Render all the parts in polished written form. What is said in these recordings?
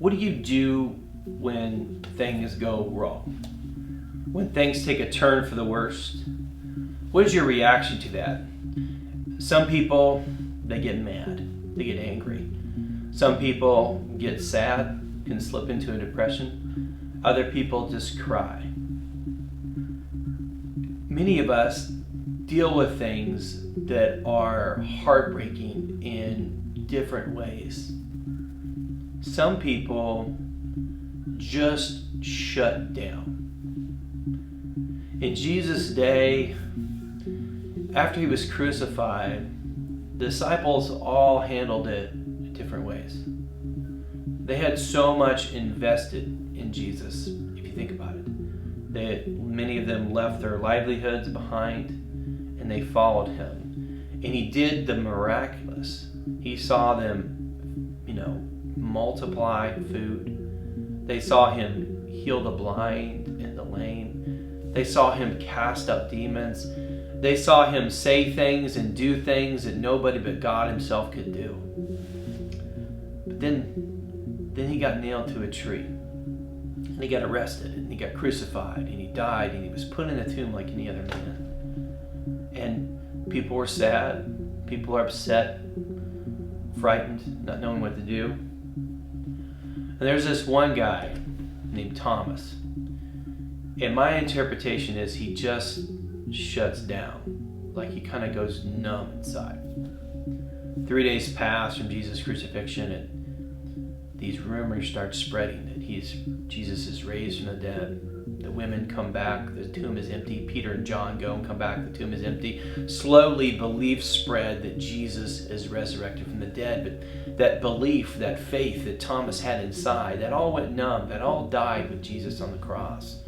What do you do when things go wrong? When things take a turn for the worst? What is your reaction to that? Some people, they get mad, they get angry. Some people get sad, can slip into a depression. Other people just cry. Many of us deal with things that are heartbreaking in different ways. Some people just shut down. In Jesus' day, after he was crucified, the disciples all handled it in different ways. They had so much invested in Jesus, if you think about it. Many of them left their livelihoods behind and they followed him. And he did the miraculous. He saw them, multiply food. They saw him heal the blind and the lame. They saw him cast out demons. They saw him say things and do things that nobody but God himself could do. But then he got nailed to a tree. And he got arrested and he got crucified and he died and he was put in a tomb like any other man. And people were sad. People are upset, frightened, not knowing what to do. And there's this one guy named Thomas. And my interpretation is he just shuts down. Like he kind of goes numb inside. 3 days pass from Jesus' crucifixion and these rumors start spreading that Jesus is raised from the dead. The women come back, the tomb is empty. Peter and John go and come back, the tomb is empty. Slowly belief spread that Jesus is resurrected from the dead. But that belief, that faith that Thomas had inside, that all went numb, that all died with Jesus on the cross.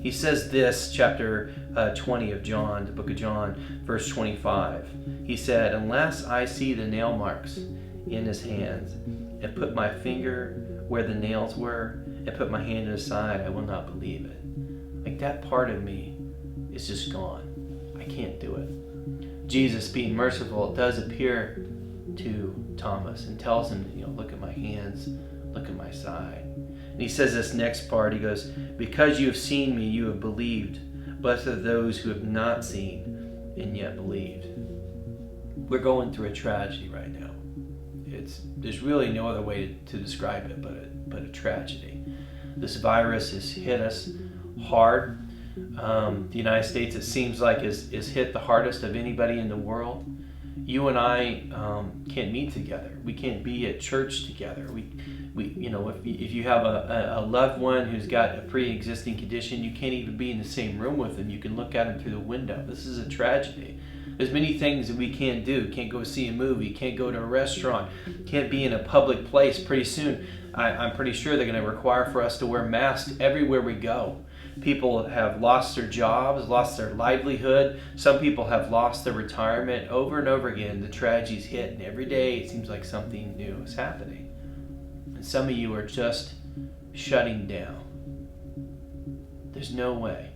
He says this, chapter 20 of John, the book of John, verse 25. He said, "Unless I see the nail marks in his hands and put my finger where the nails were and put my hand in his side, I will not believe it." Like that part of me is just gone. I can't do it. Jesus, being merciful, does appear to Thomas and tells him, look at my hands, look at my side. And he says this next part, he goes, "Because you have seen me, you have believed. Blessed are those who have not seen and yet believed." We're going through a tragedy right now. There's really no other way to describe it but a tragedy. This virus has hit us hard. The United States, it seems like, is hit the hardest of anybody in the world. You and I can't meet together. We can't be at church together. If you have a loved one who's got a pre-existing condition, you can't even be in the same room with them. You can look at them through the window. This is a tragedy. There's many things that we can't do. Can't go see a movie. Can't go to a restaurant. Can't be in a public place. Pretty soon, I'm pretty sure they're going to require for us to wear masks everywhere we go. People have lost their jobs, lost their livelihood. Some people have lost their retirement. Over and over again, the tragedy's hit, and every day it seems like something new is happening. And some of you are just shutting down. There's no way.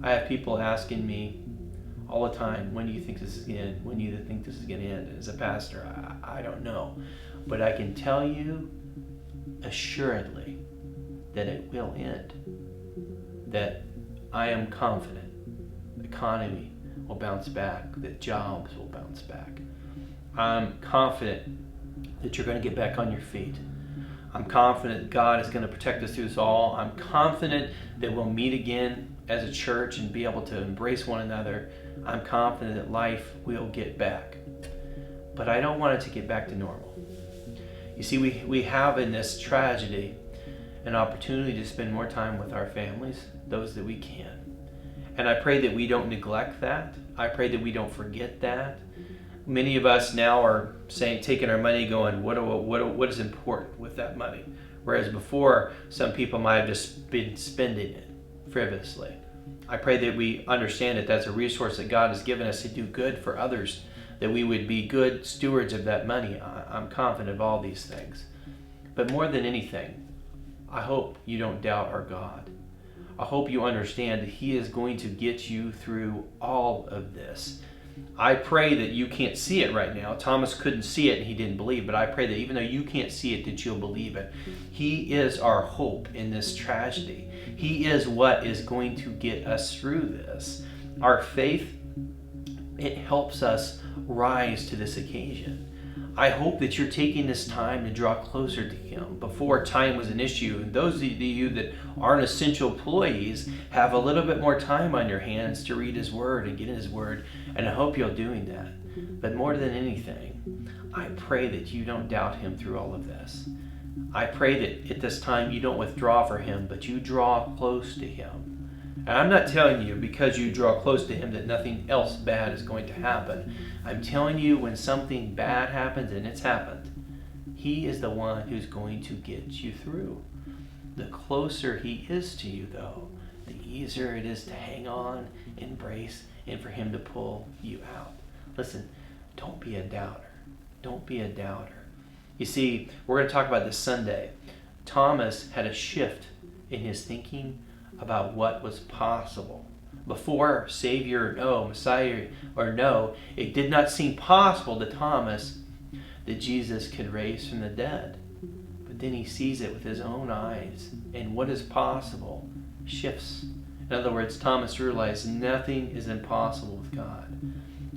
I have people asking me all the time, when do you think this is going to end? When do you think this is going to end? And as a pastor, I don't know. But I can tell you assuredly that it will end. That I am confident the economy will bounce back, that jobs will bounce back. I'm confident that you're going to get back on your feet. I'm confident God is going to protect us through this all. I'm confident that we'll meet again as a church and be able to embrace one another. I'm confident that life will get back. But I don't want it to get back to normal. You see, we have in this tragedy an opportunity to spend more time with our families, those that we can. And I pray that we don't neglect that. I pray that we don't forget that. Many of us now are taking our money going, what is important with that money? Whereas before, some people might have just been spending it frivolously. I pray that we understand that that's a resource that God has given us to do good for others, that we would be good stewards of that money. I'm confident of all these things. But more than anything, I hope you don't doubt our God. I hope you understand that He is going to get you through all of this. I pray that you can't see it right now. Thomas couldn't see it and he didn't believe, but I pray that even though you can't see it, that you'll believe it. He is our hope in this tragedy. He is what is going to get us through this. Our faith, it helps us rise to this occasion. I hope that you're taking this time to draw closer to Him. Before, time was an issue, and those of you that aren't essential employees have a little bit more time on your hands to read His Word and get in His Word, and I hope you're doing that. But more than anything, I pray that you don't doubt Him through all of this. I pray that at this time you don't withdraw from Him, but you draw close to Him. And I'm not telling you because you draw close to Him that nothing else bad is going to happen. I'm telling you when something bad happens, and it's happened, He is the one who's going to get you through. The closer He is to you, though, the easier it is to hang on, embrace, and for Him to pull you out. Listen, don't be a doubter. Don't be a doubter. You see, we're going to talk about this Sunday. Thomas had a shift in his thinking about what was possible. Before, Savior, no, Messiah, or no, it did not seem possible to Thomas that Jesus could raise from the dead. But then he sees it with his own eyes, and what is possible shifts. In other words, Thomas realized nothing is impossible with God.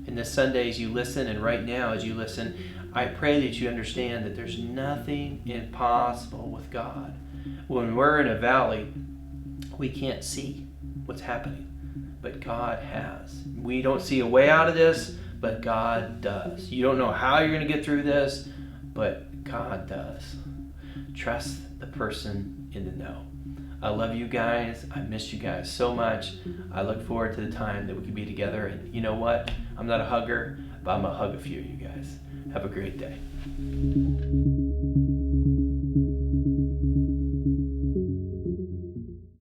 And this Sunday, as you listen, and right now as you listen, I pray that you understand that there's nothing impossible with God. When we're in a valley, we can't see what's happening, but God has. We don't see a way out of this, but God does. You don't know how you're going to get through this, but God does. Trust the person in the know. I love you guys. I miss you guys so much. I look forward to the time that we can be together. And you know what? I'm not a hugger, but I'm going to hug a few of you guys. Have a great day.